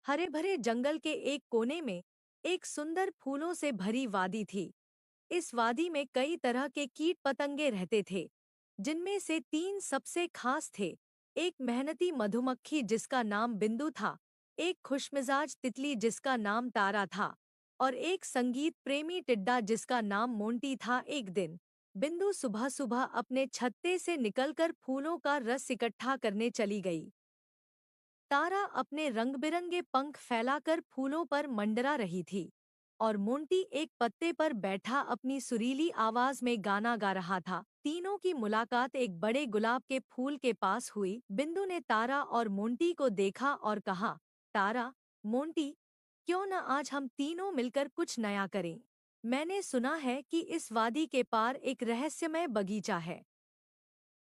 हरे भरे जंगल के एक कोने में एक सुंदर फूलों से भरी वादी थी। इस वादी में कई तरह के कीट पतंगे रहते थे, जिनमें से तीन सबसे खास थे। एक मेहनती मधुमक्खी जिसका नाम बिंदु था, एक खुशमिजाज तितली जिसका नाम तारा था, और एक संगीत प्रेमी टिड्डा जिसका नाम मोंटी था। एक दिन बिंदु सुबह सुबह अपने छत्ते से निकलकर फूलों का रस इकट्ठा करने चली गई। तारा अपने रंग-बिरंगे पंख फैलाकर फूलों पर मंडरा रही थी, और मोंटी एक पत्ते पर बैठा अपनी सुरीली आवाज में गाना गा रहा था। तीनों की मुलाकात एक बड़े गुलाब के फूल के पास हुई। बिंदु ने तारा और मोंटी को देखा और कहा, तारा, मोंटी, क्यों न आज हम तीनों मिलकर कुछ नया करें? मैंने सुना है कि इस वादी के पार एक रहस्यमय बगीचा है,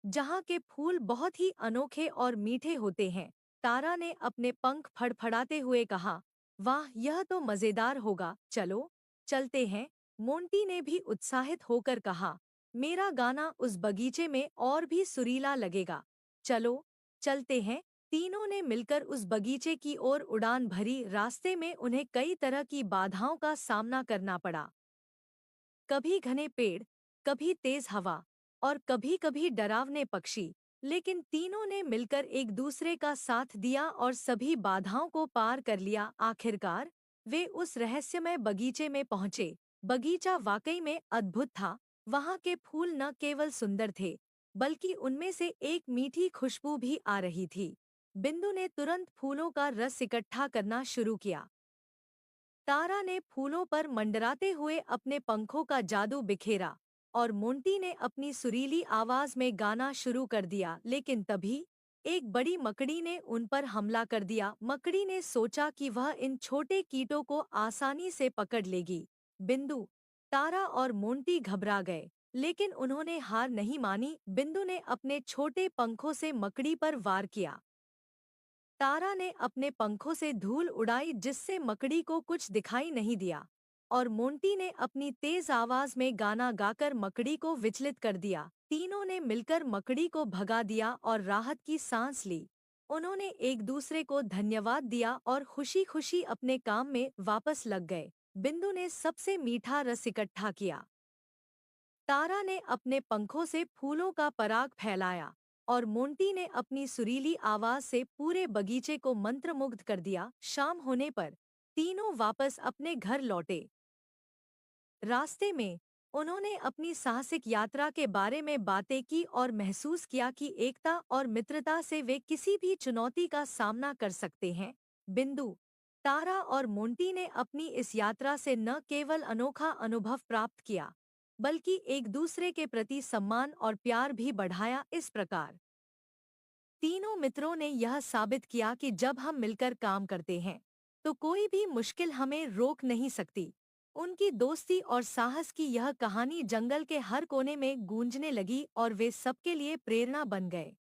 जहाँ के फूल बहुत ही अनोखे और मीठे होते हैं। तारा ने अपने पंख फड़फड़ाते हुए कहा, वाह, यह तो मजेदार होगा, चलो चलते हैं। मोंटी ने भी उत्साहित होकर कहा, मेरा गाना उस बगीचे में और भी सुरीला लगेगा, चलो चलते हैं। तीनों ने मिलकर उस बगीचे की ओर उड़ान भरी। रास्ते में उन्हें कई तरह की बाधाओं का सामना करना पड़ा। कभी घने पेड़, कभी तेज हवा, और कभी-कभी डरावने पक्षी, लेकिन तीनों ने मिलकर एक दूसरे का साथ दिया और सभी बाधाओं को पार कर लिया। आखिरकार वे उस रहस्यमय बगीचे में पहुंचे। बगीचा वाकई में अद्भुत था। वहां के फूल न केवल सुंदर थे, बल्कि उनमें से एक मीठी खुशबू भी आ रही थी। बिंदु ने तुरंत फूलों का रस इकट्ठा करना शुरू किया। तारा ने फूलों पर मंडराते हुए अपने पंखों का जादू बिखेरा, और मोंटी ने अपनी सुरीली आवाज में गाना शुरू कर दिया। लेकिन तभी एक बड़ी मकड़ी ने उन पर हमला कर दिया। मकड़ी ने सोचा कि वह इन छोटे कीटों को आसानी से पकड़ लेगी। बिंदु, तारा और मोंटी घबरा गए, लेकिन उन्होंने हार नहीं मानी। बिंदु ने अपने छोटे पंखों से मकड़ी पर वार किया। तारा ने अपने पंखों से धूल उड़ाई, जिससे मकड़ी को कुछ दिखाई नहीं दिया, और मोंटी ने अपनी तेज आवाज में गाना गाकर मकड़ी को विचलित कर दिया। तीनों ने मिलकर मकड़ी को भगा दिया और राहत की सांस ली। उन्होंने एक दूसरे को धन्यवाद दिया और खुशी-खुशी अपने काम में वापस लग गए। बिंदु ने सबसे मीठा रस इकट्ठा किया। तारा ने अपने पंखों से फूलों का पराग फैलाया, और मोंटी ने अपनी सुरीली आवाज से पूरे बगीचे को मंत्रमुग्ध कर दिया। शाम होने पर तीनों वापस अपने घर लौटे। रास्ते में उन्होंने अपनी साहसिक यात्रा के बारे में बातें की और महसूस किया कि एकता और मित्रता से वे किसी भी चुनौती का सामना कर सकते हैं। बिंदु, तारा और मोंटी ने अपनी इस यात्रा से न केवल अनोखा अनुभव प्राप्त किया, बल्कि एक दूसरे के प्रति सम्मान और प्यार भी बढ़ाया। इस प्रकार तीनों मित्रों ने यह साबित किया कि जब हम मिलकर काम करते हैं, तो कोई भी मुश्किल हमें रोक नहीं सकती। उनकी दोस्ती और साहस की यह कहानी जंगल के हर कोने में गूंजने लगी, और वे सबके लिए प्रेरणा बन गए।